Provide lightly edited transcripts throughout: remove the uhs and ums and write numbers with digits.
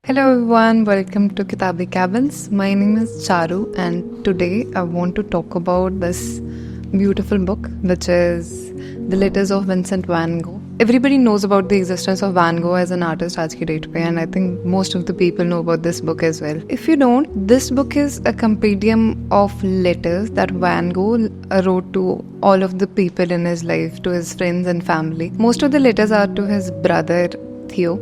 Hello everyone, welcome to Kitabi Cabins. My name is Charu and today I want to talk about this beautiful book which is The Letters of Vincent van Gogh. Everybody knows about the existence of Van Gogh as an artist आज की date पे, and I think most of the people know about this book as well. If you don't, this book is a compendium of letters that Van Gogh wrote to all of the people in his life, to his friends and family. Most of the letters are to his brother Theo.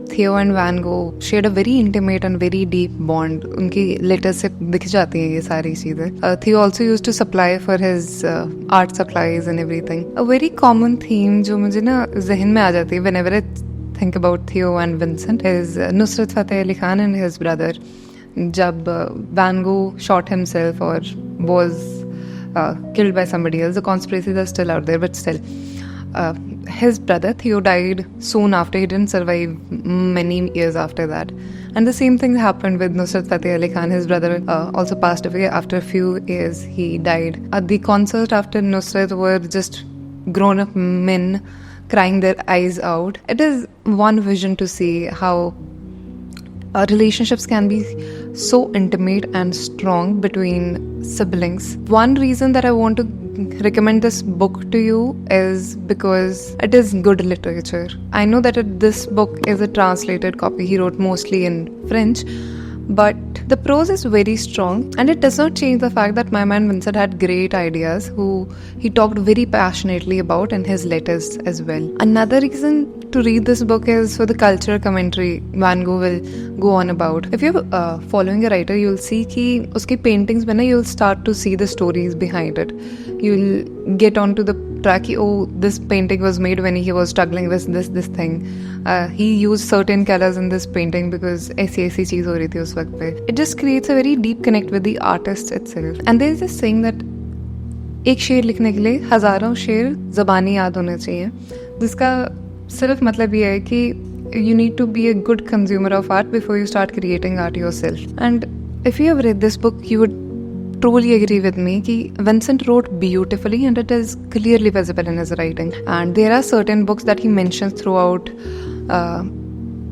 Theo and Van Gogh shared a very intimate and very deep bond. उनकी letters से दिख जाती हैं ये सारी चीज़ें. Theo also used to supply for his art supplies and everything. A very common theme जो मुझे ना जहन में आ जाती है whenever I think about Theo and Vincent is Nusrat Fateh Ali Khan and his brother. जब Van Gogh shot himself or was killed by somebody else, the conspiracies are still out there, but still. His brother Theo died soon after. He didn't survive many years after that. And the same thing happened with Nusrat Fateh Ali Khan. His brother also passed away after a few years. He died. At the concert after Nusrat were just grown-up men crying their eyes out. It is one vision to see how relationships can be so intimate and strong between siblings. One reason that I want to recommend this book to you is because it is good literature. I know that this book is a translated copy. He wrote mostly in French, but the prose is very strong and it does not change the fact that my man Vincent had great ideas who he talked very passionately about in his letters as well. Another reason to read this book is for the cultural commentary Van Gogh will go on about. If you're following a writer, you'll see कि उसकी paintings में ना you'll start to see the stories behind it. You'll get onto the track कि oh, this painting was made when he was struggling with this thing. He used certain colors in this painting because ऐसी चीज़ हो रही थी उस वक्त पे. It just creates a very deep connect with the artist itself. And there is this saying that एक शेर लिखने के लिए हजारों शेर ज़बानी याद होने चाहिए, जिसका सिर्फ मतलब ये है कि you need to be a good consumer of art before you start creating art yourself. And if you have read this book, you would truly agree with me that Vincent wrote beautifully and it is clearly visible in his writing. And there are certain books that he mentions throughout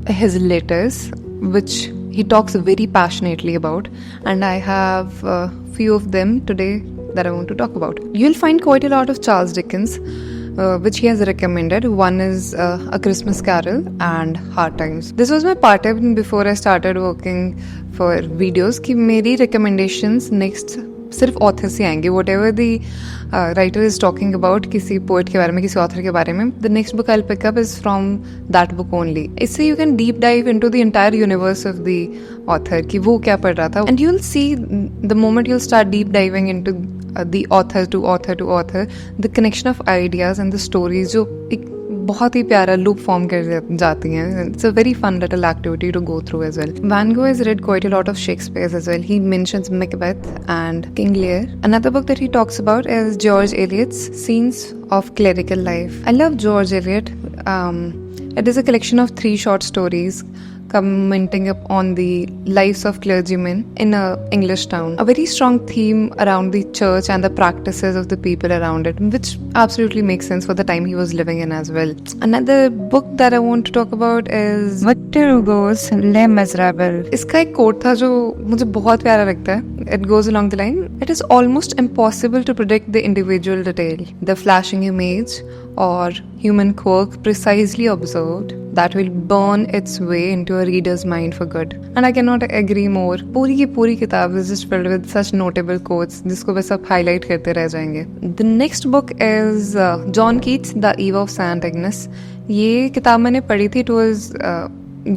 his letters which he talks very passionately about, and I have a few of them today that I want to talk about. You'll find quite a lot of Charles Dickens which he has recommended. One is A Christmas Carol and Hard Times. This was my part-time before I started working for videos कि मेरी recommendations next सिर्फ author से आएंगे. Whatever the writer is talking about किसी poet के बारे में, किसी author के बारे में, the next book I'll pick up is from that book only. इससे you can deep dive into the entire universe of the author कि वो क्या पढ़ रहा था. And you'll see the moment you'll start deep diving into the author to author, the connection of ideas and the stories जो एक बहुत ही प्यारा लूप फॉर्म कर जाती हैं. It's a very fun little activity to go through as well. Van Gogh has read quite a lot of Shakespeare as well. He mentions Macbeth and King Lear. Another book that he talks about is George Eliot's Scenes of Clerical Life. I love George Eliot. It is a collection of 3 short stories commenting on the lives of clergymen in a English town. A very strong theme around the church and the practices of the people around it, which absolutely makes sense for the time he was living in as well. Another book that I want to talk about is Victor Hugo's Les Miserables. इसका एक quote था जो मुझे बहुत प्यारा लगता है. It goes along the line, it is almost impossible to predict the individual detail, the flashing image or human quirk precisely observed that will burn its way into a reader's mind for good. And I cannot agree more. पूरी की पूरी किताब is just filled with such notable quotes जिसको बस आप highlight करते रह जाएंगे. The next book is John Keats' The Eve of St. Agnes. ये किताब मैंने पढ़ी थी. It was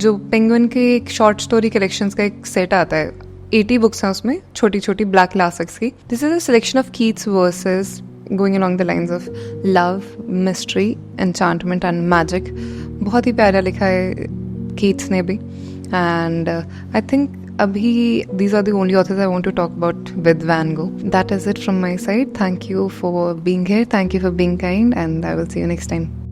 जो Penguin के एक short story collections का एक set आता है. 80 books हैं उसमें, छोटी छोटी black classics की. This is a selection of Keats' verses going along the lines of love, mystery, enchantment and magic. बहुत ही प्यारा लिखा है Keats ने भी. And I think abhi these are the only authors I want to talk about with Van Gogh. That is it from my side. Thank you for being here. Thank you for being kind, and I will see you next time.